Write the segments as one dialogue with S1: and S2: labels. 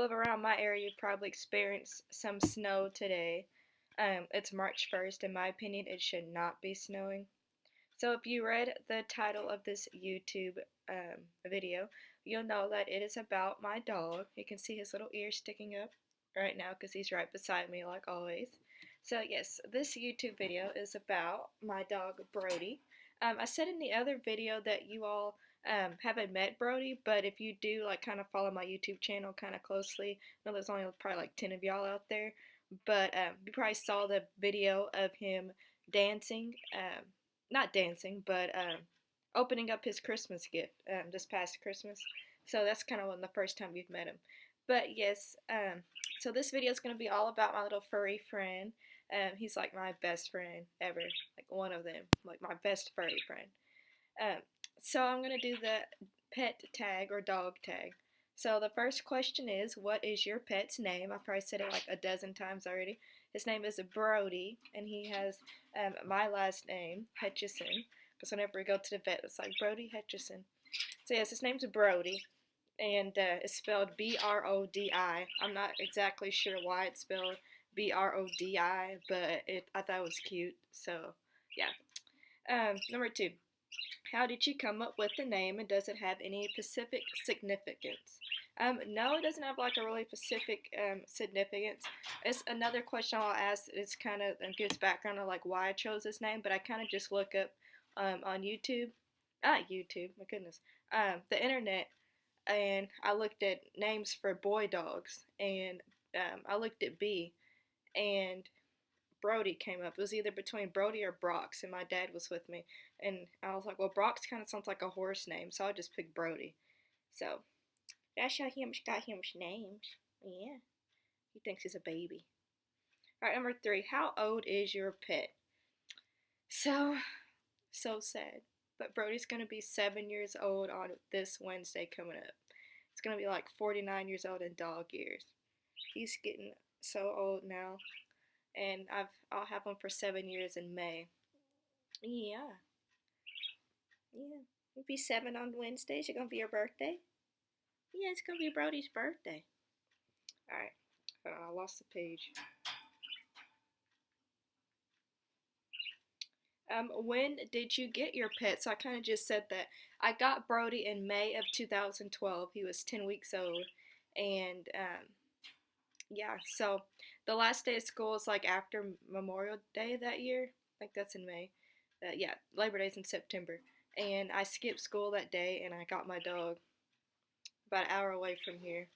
S1: live around my area, you've probably experienced some snow today. It's March 1st. In my opinion, it should not be snowing. So if you read the title of this YouTube video, you'll know that it is about my dog. You can see his little ears sticking up right now because he's right beside me like always. So yes, this YouTube video is about my dog Brody. I said in the other video that you all haven't met Brody, but if you do like kind of follow my YouTube channel kind of closely, I know there's only probably like 10 of y'all out there, but you probably saw the video of him dancing, not dancing, but opening up his Christmas gift this past Christmas. So that's kind of the first time you've met him. But yes, so this video is going to be all about my little furry friend. He's like my best friend ever, like one of them, like my best furry friend. So I'm going to do the pet tag or dog tag. So the first question is, what is your pet's name? I've probably said it like a dozen times already. His name is Brody, and he has my last name, Hutchison, because whenever we go to the vet, it's like Brody Hutchison. So yes, his name's Brody, and it's spelled B-R-O-D-I. I'm not exactly sure why it's spelled B-R-O-D-I, but I thought it was cute, so yeah. Number 2. How did you come up with the name, and does it have any specific significance? No, it doesn't have like a really specific significance. It's another question I'll ask. It's kind of gives background on like why I chose this name, but I kind of just look up on YouTube, YouTube, my goodness, the internet, and I looked at names for boy dogs, and I looked at B, and Brody came up. It was either between Brody or Brox, and my dad was with me. And I was like, well, Brox kind of sounds like a horse name, so I just picked Brody. So that's how him got him's names. Yeah, he thinks he's a baby. All right, number 3. How old is your pet? So sad. But Brody's gonna be 7 years old on this Wednesday coming up. It's gonna be like 49 years old in dog years. He's getting so old now. And I'll have him for 7 years in May. Yeah. You'll be 7 on Wednesday. Is it gonna be your birthday? Yeah, it's gonna be Brody's birthday. Alright. I lost the page. When did you get your pet? So I kind of just said that. I got Brody in May of 2012. He was 10 weeks old. And yeah, so the last day of school is like after Memorial Day that year. I think that's in May. Yeah, Labor Day's in September. And I skipped school that day, and I got my dog about an hour away from here.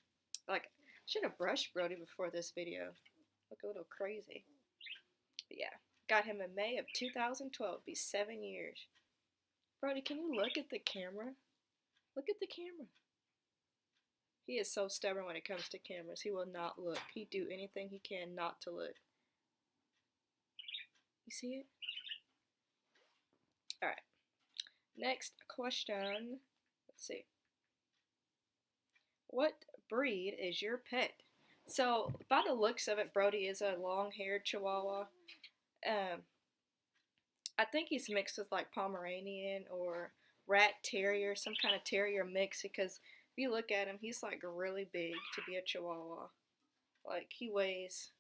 S1: Like, I should have brushed Brody before this video. Look a little crazy. But yeah, got him in May of 2012. Be 7 years. Brody, can you look at the camera? Look at the camera. He is so stubborn when it comes to cameras. He will not look. He'd do anything he can not to look. You see it? Alright. Next question. Let's see. What breed is your pet? So, by the looks of it, Brody is a long-haired Chihuahua. I think he's mixed with like Pomeranian or Rat Terrier, some kind of terrier mix, because if you look at him, he's like really big to be a Chihuahua. Like, he weighs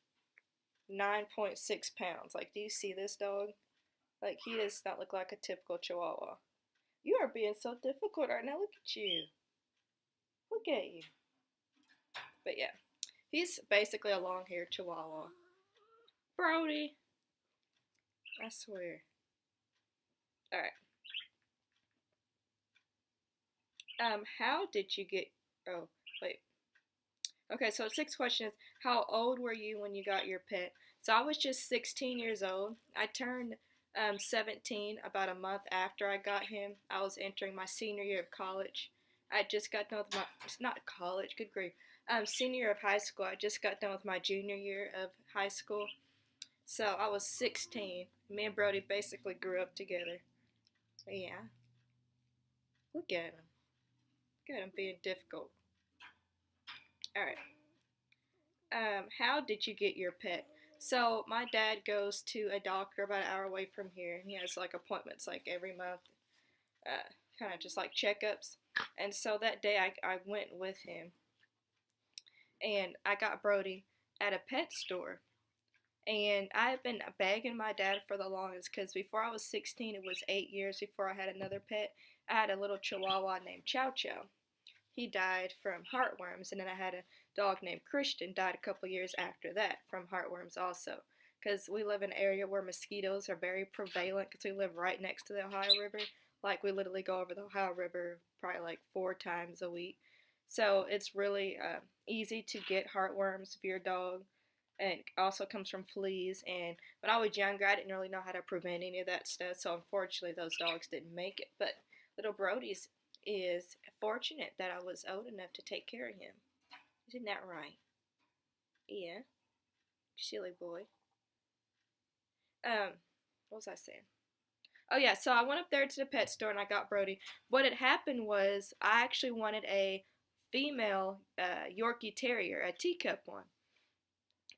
S1: 9.6 pounds. Like, do you see this dog? Like, he does not look like a typical Chihuahua. You are being so difficult right now. Look at you. Look at you. But yeah, he's basically a long-haired Chihuahua. Brody. I swear. Alright. How did you get... Oh, wait. Okay, so 6th question is, how old were you when you got your pet? So I was just 16 years old. I turned 17 about a month after I got him. I was entering my senior year of college. I just got done with my... It's not college, good grief. Senior year of high school. I just got done with my junior year of high school. So I was 16. Me and Brody basically grew up together. But yeah. Look at him. Look at him being difficult. Alright. How did you get your pet? So my dad goes to a doctor about an hour away from here, and he has like appointments like every month, kind of just like checkups. And so that day I went with him, and I got Brody at a pet store. And I've been begging my dad for the longest because before I was 16, it was 8 years before I had another pet. I had a little chihuahua named Chow Chow. He died from heartworms, and then I had a dog named Christian, died a couple years after that from heartworms also. Because we live in an area where mosquitoes are very prevalent because we live right next to the Ohio River. Like, we literally go over the Ohio River probably like 4 times a week. So it's really easy to get heartworms for your dog, and it also comes from fleas. And when I was younger, I didn't really know how to prevent any of that stuff, so unfortunately, those dogs didn't make it. But little Brody's is fortunate that I was old enough to take care of him. Isn't that right? Yeah, silly boy. Um, what was I saying? Oh yeah, so I went up there to the pet store and I got Brody. What had happened was I actually wanted a female Yorkie Terrier, a teacup one.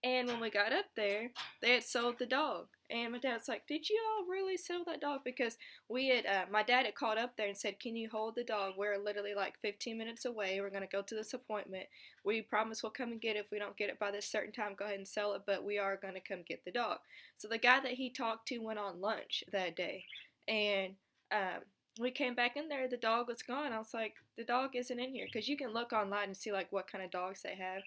S1: And when we got up there, they had sold the dog. And my dad was like, "Did you all really sell that dog?" Because we had, my dad had called up there and said, "Can you hold the dog? We're literally like 15 minutes away. We're going to go to this appointment. We promise we'll come and get it. If we don't get it by this certain time, go ahead and sell it, but we are going to come get the dog." So the guy that he talked to went on lunch that day. And we came back in there, the dog was gone. I was like, "The dog isn't in here." Because you can look online and see like what kind of dogs they have.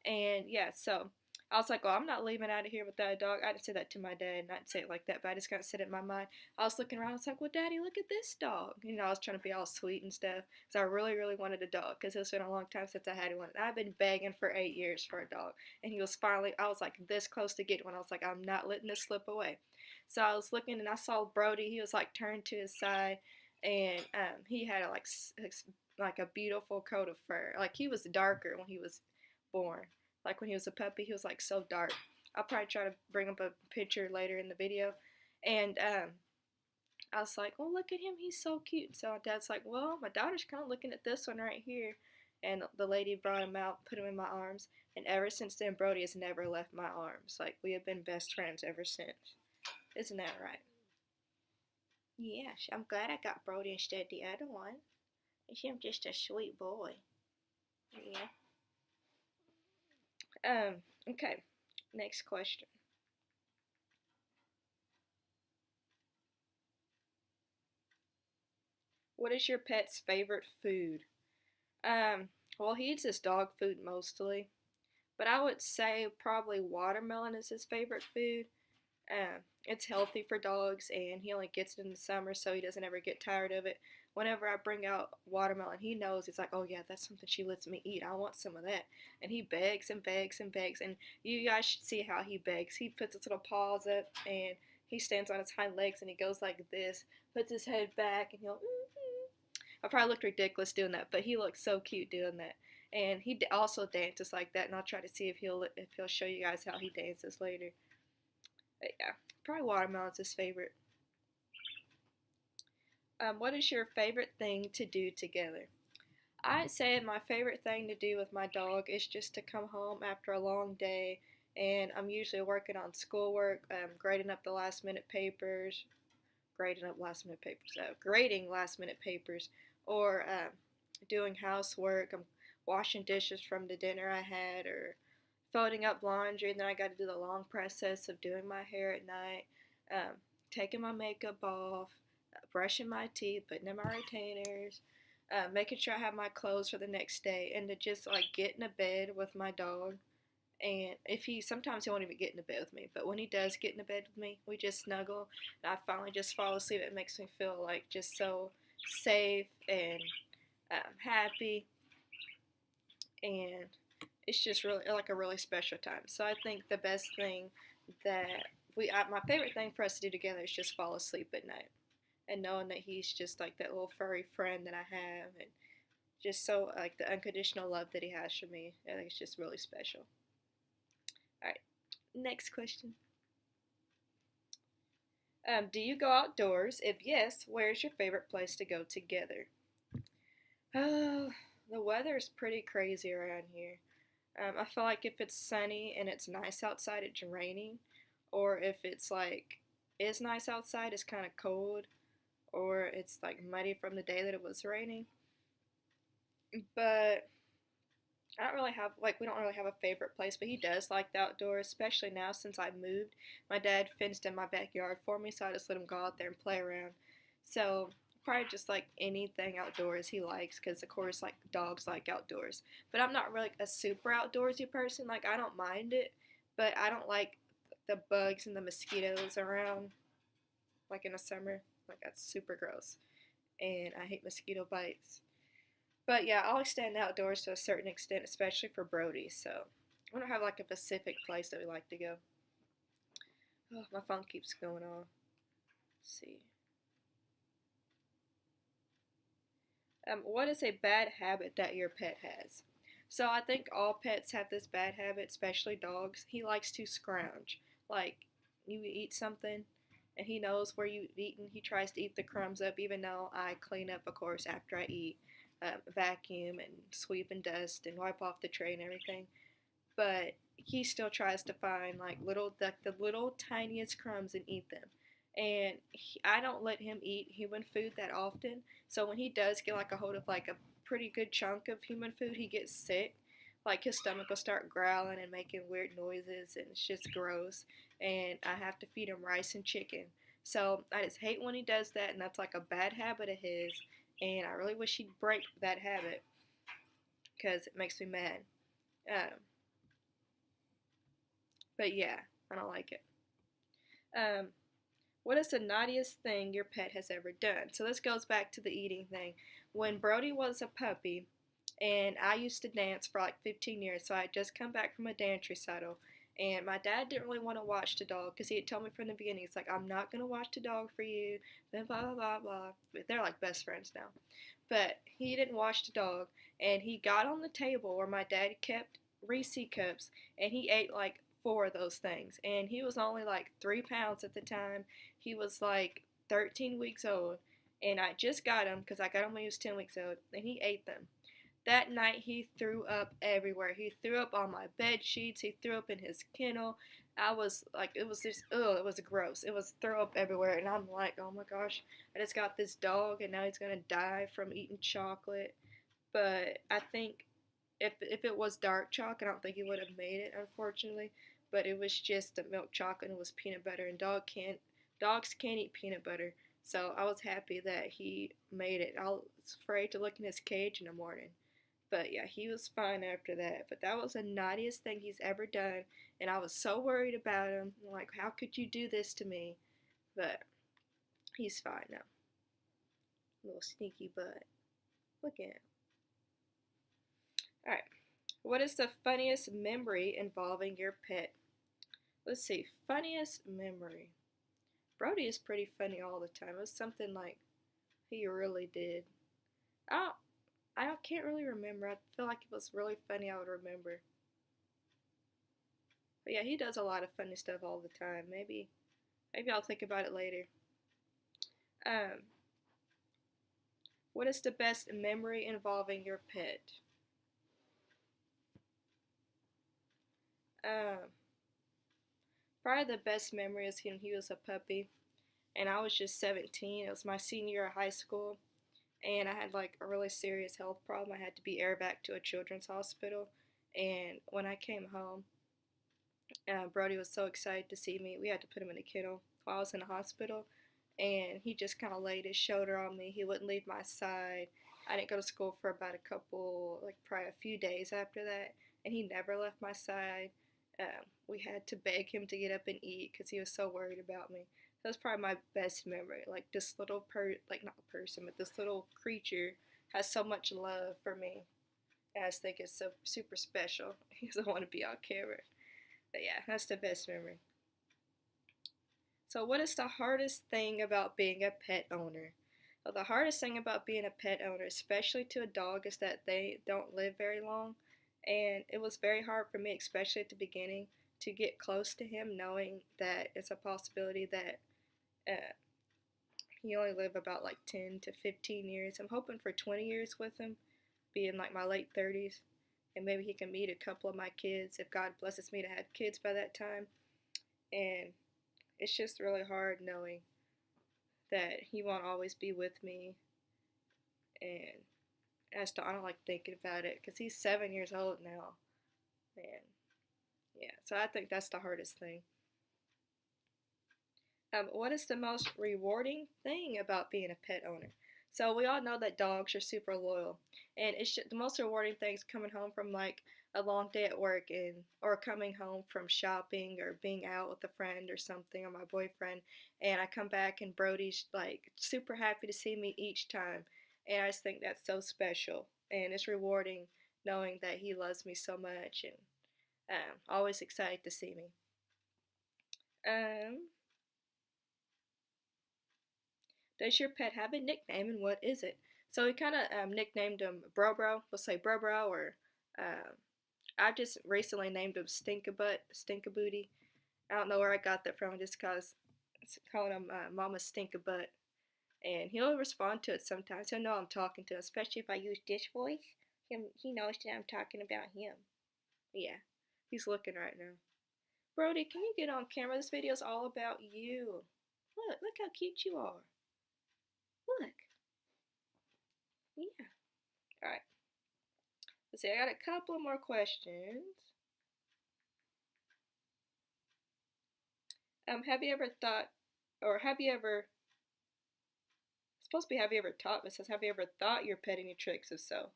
S1: And yeah, so I was like, "Well, I'm not leaving out of here without a dog." I didn't say that to my dad, not say it like that, but I just kind of said it in my mind. I was looking around, I was like, "Well, Daddy, look at this dog." You know, I was trying to be all sweet and stuff. So I really, really wanted a dog because it's been a long time since I had one. I've been begging for 8 years for a dog. And he was finally, I was like this close to getting one. I was like, "I'm not letting this slip away." So I was looking and I saw Brody. He was like turned to his side, and he had like a beautiful coat of fur. Like, he was darker when he was born. Like, when he was a puppy, he was like so dark. I'll probably try to bring up a picture later in the video. And I was like, "Oh, look at him, he's so cute." So my dad's like, "Well, my daughter's kind of looking at this one right here." And the lady brought him out, put him in my arms, and ever since then, Brody has never left my arms. Like, we have been best friends ever since. Isn't that right? Yeah, I'm glad I got Brody instead of the other one. He's just a sweet boy. Yeah. Okay. Next question. What is your pet's favorite food? Um, well, he eats his dog food mostly, but I would say probably watermelon is his favorite food. It's healthy for dogs, and he only gets it in the summer, so he doesn't ever get tired of it. Whenever I bring out watermelon, he knows. He's like, "Oh yeah, that's something she lets me eat. I want some of that." And he begs and begs and begs, and you guys should see how he begs. He puts his little paws up, and he stands on his hind legs, and he goes like this, puts his head back, and he'll. I probably looked ridiculous doing that, but he looks so cute doing that. And he also dances like that, and I'll try to see if he'll show you guys how he dances later. But yeah, probably watermelon's his favorite. What is your favorite thing to do together? I'd say my favorite thing to do with my dog is just to come home after a long day, and I'm usually working on schoolwork, grading up the last minute papers, grading last minute papers, or doing housework. I'm washing dishes from the dinner I had, or folding up laundry, and then I got to do the long process of doing my hair at night, um, taking my makeup off, brushing my teeth, putting in my retainers, making sure I have my clothes for the next day, and to just like get in a bed with my dog. And if he sometimes he won't even get in the bed with me, but when he does get in the bed with me, we just snuggle, and I finally just fall asleep. It makes me feel like just so safe and happy, and it's just really like a really special time. So I think the best thing that my favorite thing for us to do together is just fall asleep at night, and knowing that he's just like that little furry friend that I have, and just so like the unconditional love that he has for me. I think it's just really special. All right, next question. Do you go outdoors? If yes, where's your favorite place to go together? Oh, the weather is pretty crazy around here. I feel like if it's sunny and it's nice outside, it's raining, or if it's like is nice outside, it's kind of cold, or it's like muddy from the day that it was raining. But I don't really have like we don't really have a favorite place, but he does like the outdoors, especially now since I moved. My dad fenced in my backyard for me, so I just let him go out there and play around. So probably just like anything outdoors he likes, because of course like dogs like outdoors. But I'm not really like a super outdoorsy person. Like I don't mind it, but I don't like the bugs and the mosquitoes around like in the summer. Like that's super gross, and I hate mosquito bites. But yeah, I always stand outdoors to a certain extent, especially for Brody. So we don't have like a specific place that we like to go. Oh, my phone keeps going off. Let's see. What is a bad habit that your pet has? So I think all pets have this bad habit, especially dogs. He likes to scrounge. Like you eat something, and he knows where you've eaten. He tries to eat the crumbs up, even though I clean up, of course, after I eat, vacuum and sweep and dust and wipe off the tray and everything. But he still tries to find like the little tiniest crumbs and eat them. And I don't let him eat human food that often. So when he does get like a hold of like a pretty good chunk of human food, he gets sick. Like his stomach will start growling and making weird noises, and it's just gross. And I have to feed him rice and chicken. So I just hate when he does that, and that's like a bad habit of his. And I really wish he'd break that habit because it makes me mad. Um, but yeah, I don't like it. Um, what is the naughtiest thing your pet has ever done? So this goes back to the eating thing. When Brody was a puppy, and I used to dance for like 15 years, so I had just come back from a dance recital. And my dad didn't really want to watch the dog because he had told me from the beginning, he's like, I'm not going to watch the dog for you, blah, blah, blah, blah. They're like best friends now. But he didn't watch the dog, and he got on the table where my dad kept Reese cups, and he ate like four of those things. And he was only like 3 pounds at the time. He was like 13 weeks old, and I just got him because I got him when he was 10 weeks old, and he ate them. That night he threw up everywhere. He threw up on my bed sheets. He threw up in his kennel. I was like, it was just, ugh, it was gross. It was throw up everywhere, and I'm like, oh my gosh, I just got this dog, and now he's gonna die from eating chocolate. But I think if it was dark chocolate, I don't think he would have made it, unfortunately. But it was just the milk chocolate, and it was peanut butter, and dogs can't eat peanut butter. So I was happy that he made it. I was afraid to look in his cage in the morning. But yeah, he was fine after that. But that was the naughtiest thing he's ever done, and I was so worried about him. Like, how could you do this to me? But he's fine now. Little sneaky butt. Look at him. Alright. What is the funniest memory involving your pet? Let's see. Funniest memory. Brody is pretty funny all the time. It was something like he really did. I don't, I can't really remember. I feel like it was really funny. I would remember. But yeah, he does a lot of funny stuff all the time. Maybe I'll think about it later. Um, what is the best memory involving your pet? Um, Probably the best memory is when he was a puppy, and I was just 17. It was my senior year of high school, and I had like a really serious health problem. I had to be air back to a children's hospital, and when I came home, Brody was so excited to see me. We had to put him in a kennel while I was in the hospital, and he just kind of laid his shoulder on me. He wouldn't leave my side. I didn't go to school for about a couple, like probably a few days after that, and he never left my side. We had to beg him to get up and eat because he was so worried about me. That was probably my best memory. Like this little like not person, but this little creature has so much love for me. And I just think it's so super special. He doesn't want to be on camera. But yeah, that's the best memory. So, what is the hardest thing about being a pet owner? Well, the hardest thing about being a pet owner, especially to a dog, is that they don't live very long. And it was very hard for me, especially at the beginning, to get close to him, knowing that it's a possibility that uh, he only live about like 10 to 15 years. I'm hoping for 20 years with him, being like my late 30s. And maybe he can meet a couple of my kids if God blesses me to have kids by that time. And it's just really hard knowing that he won't always be with me, and I don't like thinking about it because he's 7 years old now. And yeah, so I think that's the hardest thing. What is the most rewarding thing about being a pet owner? So we all know that dogs are super loyal, and the most rewarding thing is coming home from like a long day at work, and or coming home from shopping or being out with a friend or something, or my boyfriend, and I come back and Brody's like super happy to see me each time, and I just think that's so special, and it's rewarding knowing that he loves me so much, and always excited to see me. Um, Does your pet have a nickname and what is it? So we kind of nicknamed him Bro Bro. We'll say Bro Bro, or um, I just recently named him Stinkabutt, Stinkabooty. I don't know where I got that from, just cause it's calling him Mama Stinkabutt, and he'll respond to it sometimes. He'll know I'm talking to him, especially if I use this voice. He knows that I'm talking about him. Yeah, he's looking right now. Brody, can you get on camera? This video's all about you. Look how cute you are. Look. Yeah. All right. Let's see. I got a couple more questions. Have you ever thought, or have you ever? It's supposed to be have you ever taught? But it says have you ever thought your pet any tricks? If so,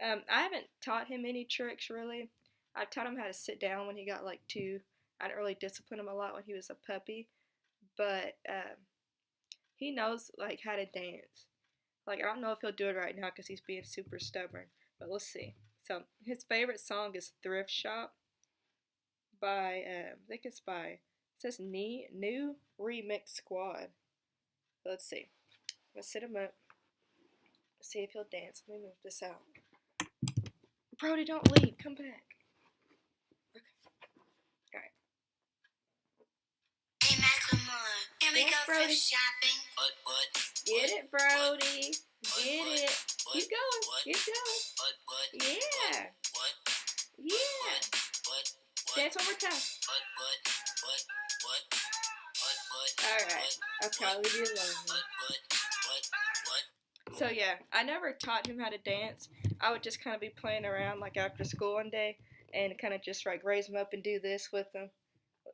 S1: I haven't taught him any tricks really. I taught him how to sit down when he got like 2. I didn't really discipline him a lot when he was a puppy, but he knows like how to dance. Like I don't know if he'll do it right now because he's being super stubborn, but let's see. So his favorite song is "Thrift Shop" by I think it's by it says New Remix Squad. Let's see. Let's sit him up. See if he'll dance. Let me move this out. Brody, don't leave. Come back. Okay. All right.
S2: Hey, Macklemore, can we go
S1: Brody.
S2: thrift shopping? What?
S1: Get it, Brody. Get it. Keep going. Keep going. Yeah. Yeah. Dance one more time. Alright. Okay, I'll leave you alone. So yeah, I never taught him how to dance. I would just kind of be playing around like after school one day and kind of just like raise him up and do this with him.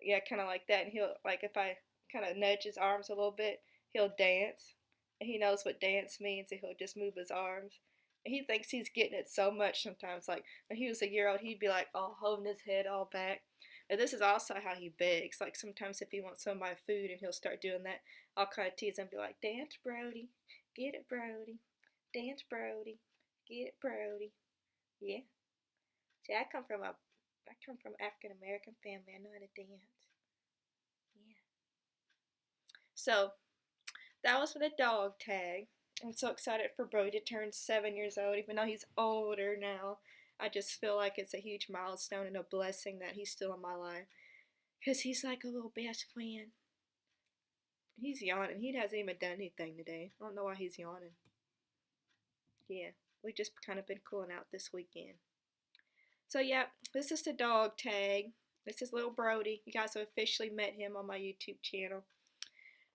S1: Yeah, kind of like that. And he'll like if I kind of nudge his arms a little bit, he'll dance. And he knows what dance means, and he'll just move his arms. And he thinks he's getting it so much sometimes. Like when he was a year old, he'd be like all holding his head all back. And this is also how he begs. Like sometimes if he wants some of my food and he'll start doing that, I'll kind of tease him and be like, "Dance, Brody. Get it, Brody. Dance, Brody. Get it, Brody." Yeah. See, I come from African American family. I know how to dance. Yeah. So that was for the dog tag. I'm so excited for Brody to turn 7 years old, even though he's older now. I just feel like it's a huge milestone and a blessing that he's still in my life. Because he's like a little best friend. He's yawning. He hasn't even done anything today. I don't know why he's yawning. Yeah, we just kind of been cooling out this weekend. So yeah, this is the dog tag. This is little Brody. You guys have officially met him on my YouTube channel.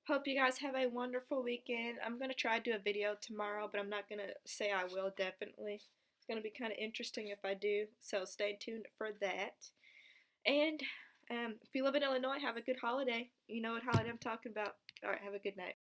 S1: Hope you guys have a wonderful weekend. I'm going to try to do a video tomorrow, but I'm not going to say I will definitely. It's going to be kind of interesting if I do, so stay tuned for that. And if you live in Illinois, have a good holiday. You know what holiday I'm talking about. All right, have a good night.